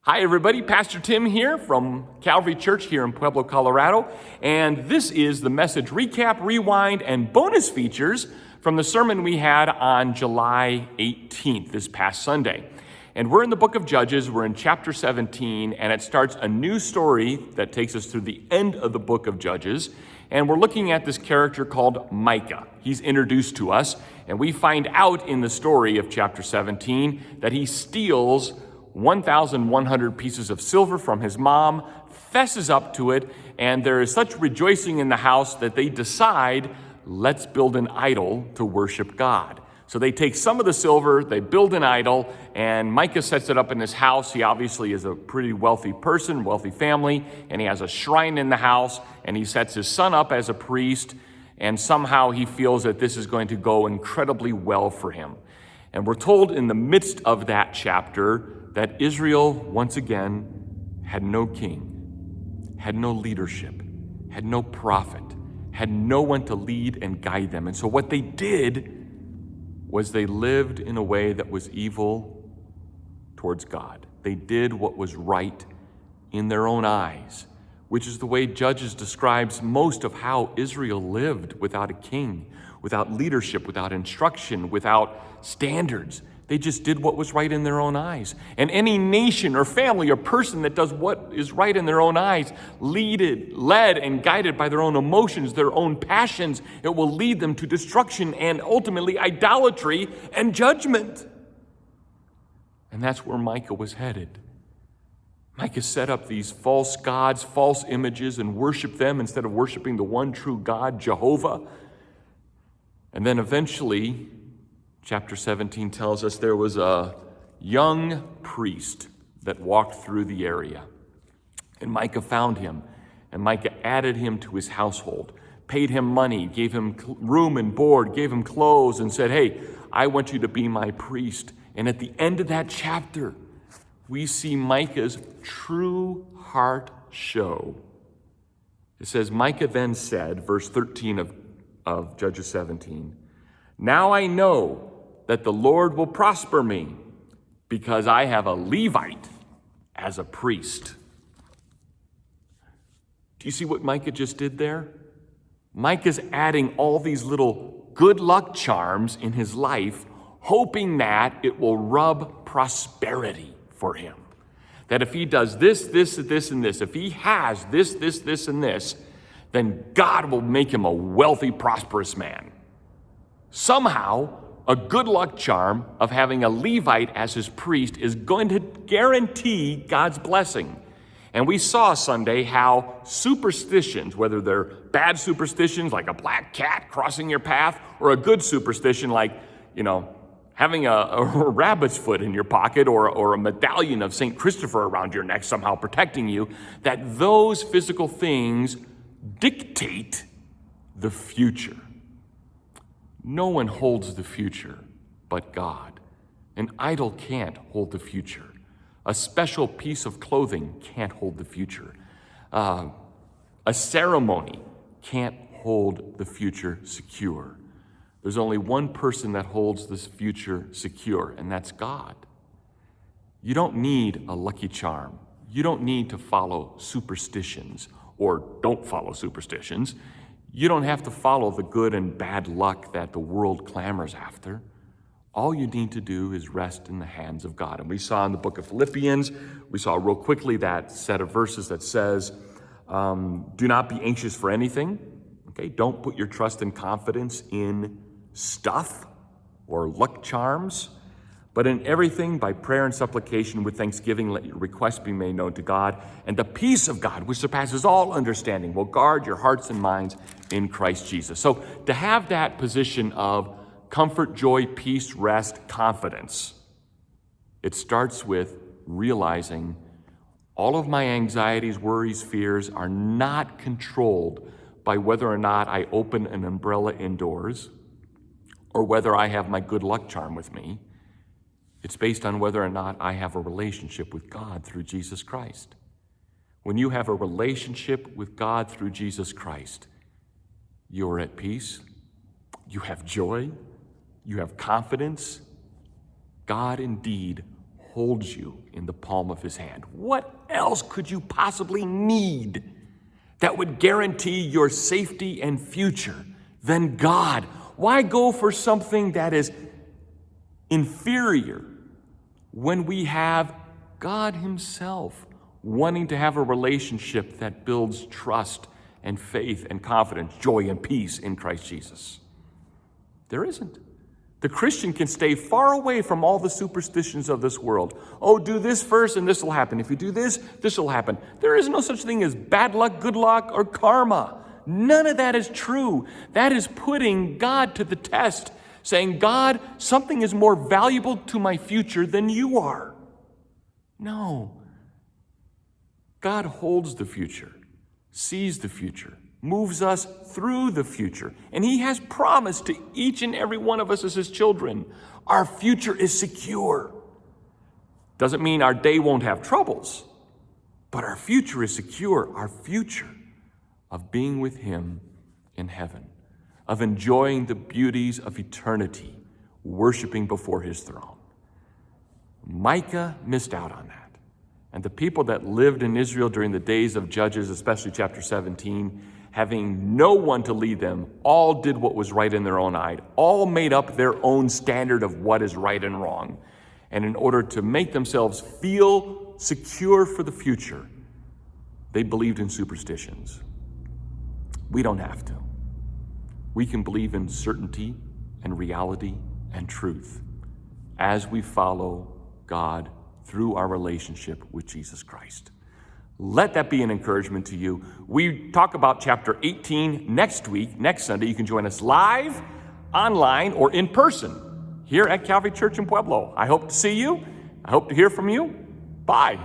Hi everybody, Pastor Tim here from Calvary Church here in Pueblo, Colorado, and this is the message recap, rewind, and bonus features from the sermon we had on July 18th, this past Sunday. And we're in the book of Judges, we're in chapter 17, and it starts a new story that takes us through the end of the book of Judges, and we're looking at this character called Micah. He's introduced to us, and we find out in the story of chapter 17 that he steals 1,100 pieces of silver from his mom, fesses up to it, and there is such rejoicing in the house that they decide, let's build an idol to worship God. So they take some of the silver, they build an idol, and Micah sets it up in his house. He obviously is a pretty wealthy person, wealthy family, and he has a shrine in the house, and he sets his son up as a priest, and somehow he feels that this is going to go incredibly well for him. And we're told in the midst of that chapter that Israel, once again, had no king, had no leadership, had no prophet, had no one to lead and guide them. And so what they did was they lived in a way that was evil towards God. They did what was right in their own eyes, which is the way Judges describes most of how Israel lived without a king, without leadership, without instruction, without standards. They just did what was right in their own eyes. And any nation or family or person that does what is right in their own eyes, led and guided by their own emotions, their own passions, it will lead them to destruction and ultimately idolatry and judgment. And that's where Micah was headed. Micah set up these false gods, false images, and worshiped them instead of worshiping the one true God, Jehovah. And then eventually, chapter 17 tells us there was a young priest that walked through the area. And Micah found him, and Micah added him to his household, paid him money, gave him room and board, gave him clothes, and said, hey, I want you to be my priest. And at the end of that chapter, we see Micah's true heart show. It says, Micah then said, verse 13 of Judges 17, now I know that the Lord will prosper me because I have a Levite as a priest. Do you see what Micah just did there? Micah's adding all these little good luck charms in his life, hoping that it will rub prosperity for him. That if he does this, and this, if he has this, and this, then God will make him a wealthy, prosperous man. Somehow, a good luck charm of having a Levite as his priest is going to guarantee God's blessing. And we saw Sunday how superstitions, whether they're bad superstitions like a black cat crossing your path, or a good superstition like, having a rabbit's foot in your pocket or a medallion of St. Christopher around your neck somehow protecting you, that those physical things dictate the future. No one holds the future but God. An idol can't hold the future. A special piece of clothing can't hold the future. A ceremony can't hold the future secure. There's only one person that holds this future secure, and that's God. You don't need a lucky charm. You don't need to follow superstitions, or don't follow superstitions. You don't have to follow the good and bad luck that the world clamors after. All you need to do is rest in the hands of God. And we saw in the book of Philippians, we saw real quickly that set of verses that says, do not be anxious for anything. Okay, don't put your trust and confidence in stuff or luck charms, but in everything by prayer and supplication with thanksgiving, let your requests be made known to God, and the peace of God, which surpasses all understanding, will guard your hearts and minds in Christ Jesus. So to have that position of comfort, joy, peace, rest, confidence, it starts with realizing all of my anxieties, worries, fears are not controlled by whether or not I open an umbrella indoors or whether I have my good luck charm with me. It's based on whether or not I have a relationship with God through Jesus Christ. When you have a relationship with God through Jesus Christ, you're at peace, you have joy, you have confidence. God indeed holds you in the palm of his hand. What else could you possibly need that would guarantee your safety and future than God? Why go for something that is inferior when we have God himself wanting to have a relationship that builds trust and faith and confidence, joy and peace in Christ Jesus? There isn't. The Christian can stay far away from all the superstitions of this world. Oh, do this first and this will happen. If you do this, this will happen. There is no such thing as bad luck, good luck, or karma. None of that is true. That is putting God to the test, saying, God, something is more valuable to my future than you are. No. God holds the future, sees the future, moves us through the future. And he has promised to each and every one of us as his children, our future is secure. Doesn't mean our day won't have troubles, but our future is secure. Our future of being with him in heaven, of enjoying the beauties of eternity, worshiping before his throne. Micah missed out on that. And the people that lived in Israel during the days of Judges, especially chapter 17, having no one to lead them, all did what was right in their own eye, all made up their own standard of what is right and wrong. And in order to make themselves feel secure for the future, they believed in superstitions. We don't have to. We can believe in certainty and reality and truth as we follow God through our relationship with Jesus Christ. Let that be an encouragement to you. We talk about chapter 18 next week, next Sunday. You can join us live, online, or in person here at Calvary Church in Pueblo. I hope to see you. I hope to hear from you. Bye.